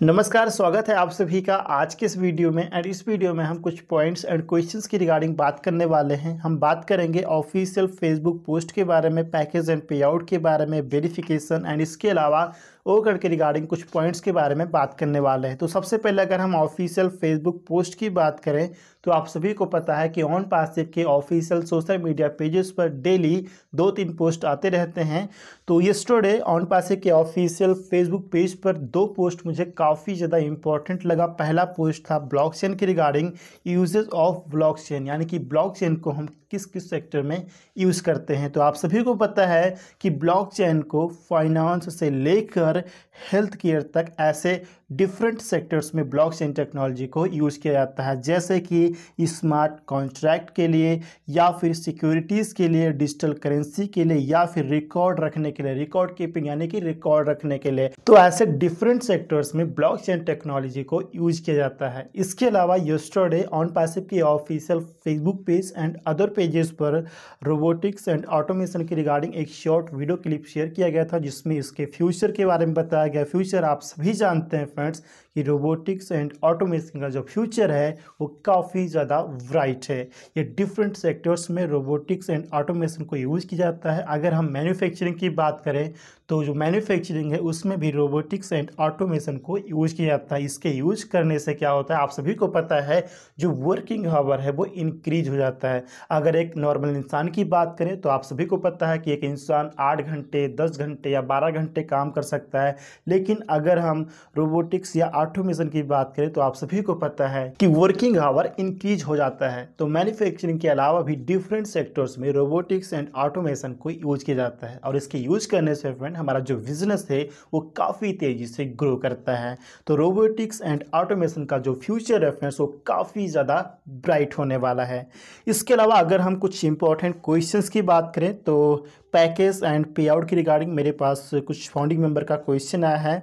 नमस्कार, स्वागत है आप सभी का आज के इस वीडियो में। एंड इस वीडियो में हम कुछ पॉइंट्स एंड क्वेश्चंस की रिगार्डिंग बात करने वाले हैं। हम बात करेंगे ऑफिशियल फेसबुक पोस्ट के बारे में, पैकेज एंड पे आउट के बारे में, वेरिफिकेशन एंड इसके अलावा ओकर के रिगार्डिंग कुछ पॉइंट्स के बारे में बात करने वाले हैं। तो सबसे पहले अगर हम ऑफिशियल फेसबुक पोस्ट की बात करें तो आप सभी को पता है कि ऑन पासिव के ऑफिशियल सोशल मीडिया पेजेस पर डेली 2-3 पोस्ट आते रहते हैं। तो येस्टरडे ऑन पासिव के ऑफिशियल फेसबुक पेज पर 2 पोस्ट मुझे काफ़ी ज़्यादा इंपॉर्टेंट लगा। पहला पोस्ट था ब्लॉकचेन के रिगार्डिंग यूजेस ऑफ ब्लॉकचेन, यानी कि ब्लॉकचेन को हम किस किस सेक्टर में यूज़ करते हैं। तो आप सभी को पता है कि ब्लॉकचेन को फाइनेंस से लेकर हेल्थ केयर तक ऐसे डिफरेंट सेक्टर्स में ब्लॉकचेन टेक्नोलॉजी को यूज़ किया जाता है, जैसे कि स्मार्ट कॉन्ट्रैक्ट के लिए, या फिर सिक्योरिटीज़ के लिए, डिजिटल करेंसी के लिए, या फिर रिकॉर्ड रखने के लिए, रिकॉर्ड कीपिंग यानी कि रिकॉर्ड रखने के लिए। तो ऐसे डिफरेंट सेक्टर्स में ब्लॉकचेन टेक्नोलॉजी को यूज़ किया जाता है। इसके अलावा येस्टरडे ऑन पासिव की official Facebook page and other pages पर रोबोटिक्स एंड ऑटोमेशन के रिगार्डिंग एक शॉर्ट वीडियो क्लिप शेयर किया गया था, जिसमें इसके फ्यूचर के बारे में बताया गया। फ्यूचर आप सभी जानते हैं फ्रेंड्स कि रोबोटिक्स एंड ऑटोमेशन का जो फ्यूचर है वो काफ़ी ज़्यादा ब्राइट है। ये डिफरेंट सेक्टर्स में रोबोटिक्स एंड ऑटोमेशन को यूज़ किया जाता है। अगर हम मैन्युफैक्चरिंग की बात करें तो जो मैन्युफैक्चरिंग है उसमें भी रोबोटिक्स एंड ऑटोमेशन को यूज़ किया जाता है। इसके यूज करने से क्या होता है, आप सभी को पता है, जो वर्किंग आवर है वो इंक्रीज हो जाता है। अगर एक नॉर्मल इंसान की बात करें तो आप सभी को पता है कि एक इंसान 8 घंटे, 10 घंटे या 12 घंटे काम कर सकता है। लेकिन अगर हम रोबोटिक्स या ऑटोमेशन की बात करें तो आप सभी को पता है कि वर्किंग आवर इंक्रीज हो जाता है। तो मैन्युफैक्चरिंग के अलावा भी डिफरेंट सेक्टर्स में रोबोटिक्स एंड ऑटोमेशन को यूज किया जाता है, और इसके यूज करने से फ्रेंड हमारा जो बिजनेस है वो काफ़ी तेज़ी से ग्रो करता है। तो रोबोटिक्स एंड ऑटोमेशन का जो फ्यूचर है फ्रेंड्स वो काफ़ी ज़्यादा ब्राइट होने वाला है। इसके अलावा अगर हम कुछ इंपॉर्टेंट क्वेश्चंस की बात करें तो पैकेज एंड पे आउट की रिगार्डिंग मेरे पास कुछ फाउंडिंग मेंबर का क्वेश्चन आया है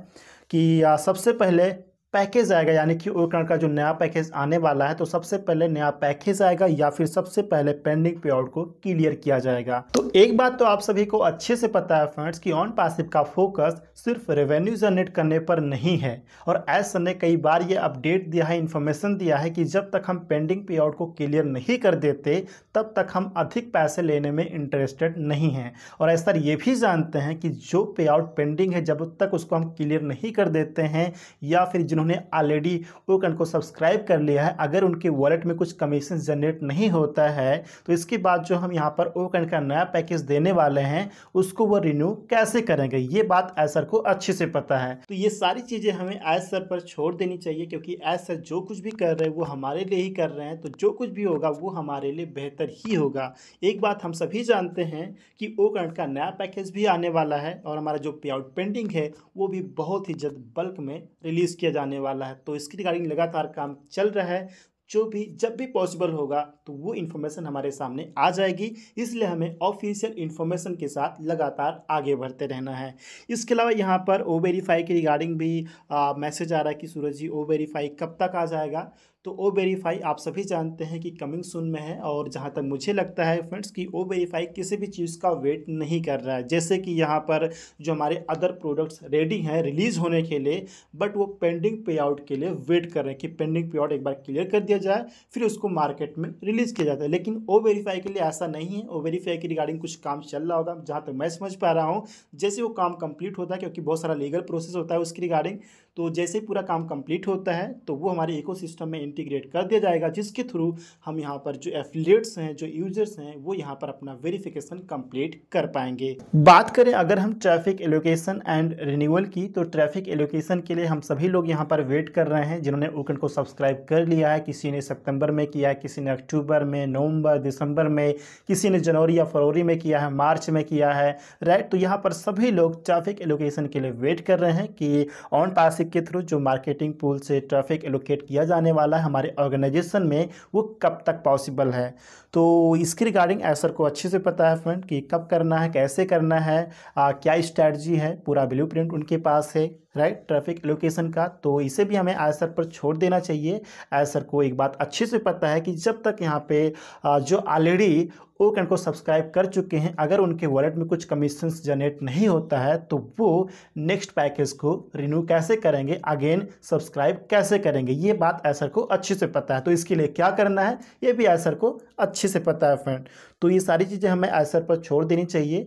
कि सबसे पहले पैकेज आएगा, यानी कि ओकर का जो नया पैकेज आने वाला है, तो सबसे पहले नया पैकेज आएगा या फिर सबसे पहले पेंडिंग पे आउट को क्लियर किया जाएगा। तो एक बात तो आप सभी को अच्छे से पता है फ्रेंड्स कि ऑन पासिव का फोकस सिर्फ रेवेन्यू जनरेट करने पर नहीं है, और एज सर ने कई बार ये अपडेट दिया है, इन्फॉर्मेशन दिया है कि जब तक हम पेंडिंग पे आउट को क्लियर नहीं कर देते तब तक हम अधिक पैसे लेने में इंटरेस्टेड नहीं हैं। और ऐसा ये भी जानते हैं कि जो पे आउट पेंडिंग है जब तक उसको हम क्लियर नहीं कर देते हैं, या फिर जिन्होंने ऑलरेडी ओकन को सब्सक्राइब कर लिया है, अगर उनके वॉलेट में कुछ कमीशन जनरेट नहीं होता है तो इसके बाद जो हम यहाँ पर ओकन का नया पैकेज देने वाले हैं उसको वो रिन्यू कैसे करेंगे, ये बात एसर को अच्छे से पता है। तो ये सारी चीज़ें हमें एसर पर छोड़ देनी चाहिए, क्योंकि एसर जो कुछ भी कर रहे हैं वो हमारे लिए ही कर रहे हैं, तो जो कुछ भी होगा वो हमारे लिए बेहतर ही होगा। एक बात हम सभी जानते हैं कि ओकन का नया पैकेज भी आने वाला है, और हमारा जो पे आउट पेंडिंग है वो भी बहुत ही जल्द बल्क में रिलीज़ किया जाने वाला है। तो इसकी रिगार्डिंग लगातार काम चल रहा है, जो भी जब भी पॉसिबल होगा तो वो इन्फॉर्मेशन हमारे सामने आ जाएगी। इसलिए हमें ऑफिशियल इन्फॉर्मेशन के साथ लगातार आगे बढ़ते रहना है। इसके अलावा यहाँ पर ओ वेरीफाई की रिगार्डिंग भी मैसेज आ रहा है कि सूरज जी ओ वेरीफाई कब तक आ जाएगा। तो ओ वेरीफाई आप सभी जानते हैं कि कमिंग सून में है, और जहाँ तक मुझे लगता है फ्रेंड्स कि ओ वेरीफाई किसी भी चीज़ का वेट नहीं कर रहा है। जैसे कि यहाँ पर जो हमारे अदर प्रोडक्ट्स रेडी हैं रिलीज़ होने के लिए, बट वो पेंडिंग पे आउट के लिए वेट कर रहे हैं कि पेंडिंग पे आउट एक बार क्लियर कर दिया जाए फिर उसको मार्केट में रिलीज़ किया जाता है। लेकिन ओ वेरीफाई के लिए ऐसा नहीं है। ओ वेरीफाई की रिगार्डिंग कुछ काम चल रहा होगा, जहाँ तक मैं समझ पा रहा हूँ। जैसे वो काम कंप्लीट होता है, क्योंकि बहुत सारा लीगल प्रोसेस होता है उसकी रिगार्डिंग, तो जैसे पूरा काम कंप्लीट होता है तो वो हमारे इकोसिस्टम में इंटीग्रेट कर दिया जाएगा, जिसके थ्रू हम यहाँ पर जो एफिलिएट्स हैं, जो यूजर्स हैं, वो यहाँ पर अपना वेरिफिकेशन कंप्लीट कर पाएंगे। बात करें अगर हम ट्रैफिक एलोकेशन एंड रिन्यूअल की, तो ट्रैफिक एलोकेशन के लिए हम सभी लोग यहाँ पर वेट कर रहे हैं, जिन्होंने ओकन को सब्सक्राइब कर लिया है। किसी ने सितंबर में किया है, किसी ने अक्टूबर में, नवंबर, दिसंबर में, किसी ने जनवरी या फरवरी में किया है, मार्च में किया है, राइट। तो यहाँ पर सभी लोग ट्रैफिक एलोकेशन के लिए वेट कर रहे हैं कि ऑन पासिव के थ्रू जो मार्केटिंग पूल से ट्रैफिक एलोकेट किया जाने वाला है हमारे ऑर्गेनाइजेशन में, वो कब तक पॉसिबल है। तो इसकी रिगार्डिंग एसर को अच्छे से पता है फ्रेंड कि कब करना है, कैसे करना है, क्या स्ट्रैटेजी है, पूरा ब्लूप्रिंट उनके पास है। राइट, ट्रैफिक एलोकेशन का। तो इसे भी हमें एज सर पर छोड़ देना चाहिए। एज सर को एक बात अच्छे से पता है कि जब तक यहाँ पे जो ऑलरेडी वो को सब्सक्राइब कर चुके हैं, अगर उनके वॉलेट में कुछ कमीशंस जनरेट नहीं होता है तो वो नेक्स्ट पैकेज को रिन्यू कैसे करेंगे, अगेन सब्सक्राइब कैसे करेंगे, ये बात एसर को अच्छे से पता है। तो इसके लिए क्या करना है ये भी एसर को अच्छे से पता है फ्रेंड। तो ये सारी चीज़ें हमें एसर पर छोड़ देनी चाहिए।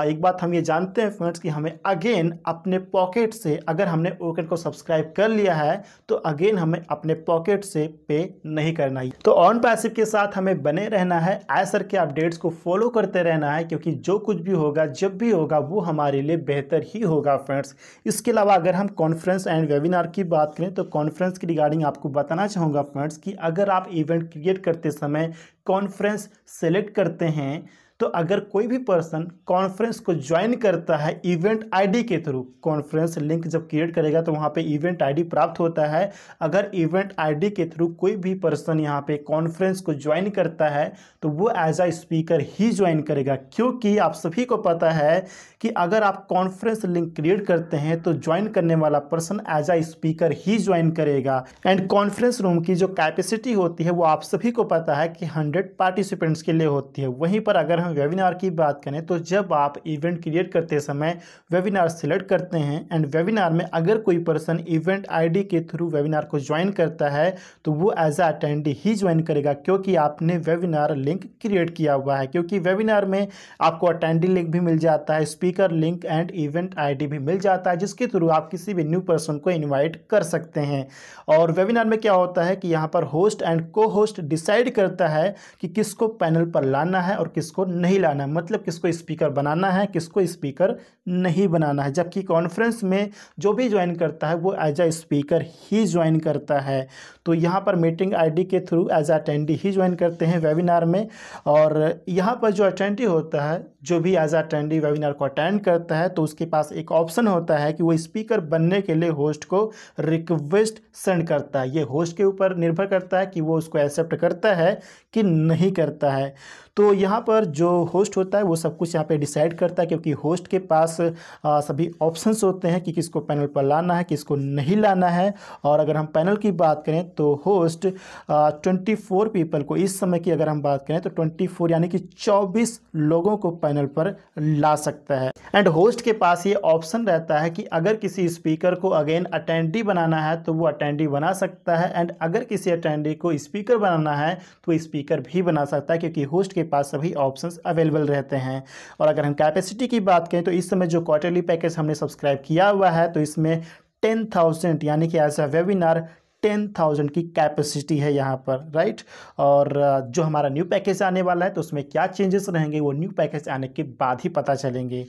एक बात हम ये जानते हैं फ्रेंड्स कि हमें अगेन अपने पॉकेट से, अगर हमने ओकन को सब्सक्राइब कर लिया है तो अगेन हमें अपने पॉकेट से पे नहीं करना है। तो ऑन पैसिव के साथ हमें बने रहना है, एसर के अपडेट्स को फॉलो करते रहना है, क्योंकि जो कुछ भी होगा जब भी होगा वो हमारे लिए बेहतर ही होगा फ्रेंड्स। इसके अलावा अगर हम कॉन्फ्रेंस एंड वेबिनार की बात करें तो कॉन्फ्रेंस की रिगार्डिंग आपको बताना चाहूँगा फ्रेंड्स कि अगर आप इवेंट क्रिएट करते समय कॉन्फ्रेंस सेलेक्ट करते हैं तो अगर कोई भी पर्सन कॉन्फ्रेंस को ज्वाइन करता है इवेंट आईडी के थ्रू, कॉन्फ्रेंस लिंक जब क्रिएट करेगा तो वहाँ पे इवेंट आईडी प्राप्त होता है। अगर इवेंट आईडी के थ्रू कोई भी पर्सन यहाँ पे कॉन्फ्रेंस को ज्वाइन करता है तो वो एज आ स्पीकर ही ज्वाइन करेगा, क्योंकि आप सभी को पता है कि अगर आप कॉन्फ्रेंस लिंक क्रिएट करते हैं तो ज्वाइन करने वाला पर्सन एज आ स्पीकर ही ज्वाइन करेगा। एंड कॉन्फ्रेंस रूम की जो कैपेसिटी होती है वो आप सभी को पता है कि 100 पार्टिसिपेंट्स के लिए होती है। वहीं पर अगर हम वेबिनार की बात करें तो जब आप इवेंट क्रिएट करते समय वेबिनार सिलेक्ट करते हैं एंड वेबिनार में अगर कोई पर्सन इवेंट आईडी के थ्रू वेबिनार को ज्वाइन करता है तो वो एज अ अटेंडी ही ज्वाइन करेगा, क्योंकि आपने वेबिनार लिंक क्रिएट किया हुआ है। क्योंकि वेबिनार में आपको अटेंडी लिंक भी मिल जाता है, speaker link and event ID भी मिल जाता है, जिसके थ्रू आप किसी भी न्यू पर्सन को इन्वाइट कर सकते हैं। और वेबिनार में क्या होता है कि यहाँ पर होस्ट एंड को होस्ट डिसाइड करता है कि किसको पैनल पर लाना है और किसको नहीं लाना है, मतलब किसको स्पीकर बनाना है किसको स्पीकर नहीं बनाना है। जबकि कॉन्फ्रेंस में जो भी ज्वाइन करता है वो एज अ स्पीकर ही ज्वाइन करता है। तो यहाँ पर मीटिंग आईडी के थ्रू एज अटेंडी ही ज्वाइन करते हैं वेबिनार में। और यहाँ पर जो अटेंडी होता है, जो भी एज अटेंडी वेबिनार को अटेंड करता है तो उसके पास एक ऑप्शन होता है कि वो स्पीकर बनने के लिए होस्ट को रिक्वेस्ट सेंड करता है। ये होस्ट के ऊपर निर्भर करता है कि वो उसको एक्सेप्ट करता है कि नहीं करता है। तो यहाँ पर जो होस्ट होता है वो सब कुछ यहाँ पे डिसाइड करता है, क्योंकि होस्ट के पास सभी ऑप्शंस होते हैं कि किसको पैनल पर लाना है किसको नहीं लाना है। और अगर हम पैनल की बात करें तो होस्ट 24 पीपल को, इस समय की अगर हम बात करें तो 24 यानी कि 24 लोगों को पैनल पर ला सकता है। एंड होस्ट के पास ये ऑप्शन रहता है कि अगर किसी स्पीकर को अगेन अटेंडी बनाना है तो वो अटेंडी बना सकता है, एंड अगर किसी अटेंडी को स्पीकर बनाना है तो स्पीकर भी बना सकता है, क्योंकि होस्ट के पास सभी ऑप्शंस अवेलेबल रहते हैं। और अगर हम कैपेसिटी की बात करें तो इस समय जो क्वार्टरली पैकेज हमने सब्सक्राइब किया हुआ है तो इसमें 10,000 यानी कि एज अ वेबिनार 10,000 की कैपेसिटी है यहाँ पर, राइट। और जो हमारा न्यू पैकेज आने वाला है तो उसमें क्या चेंजेस रहेंगे वो न्यू पैकेज आने के बाद ही पता चलेंगे।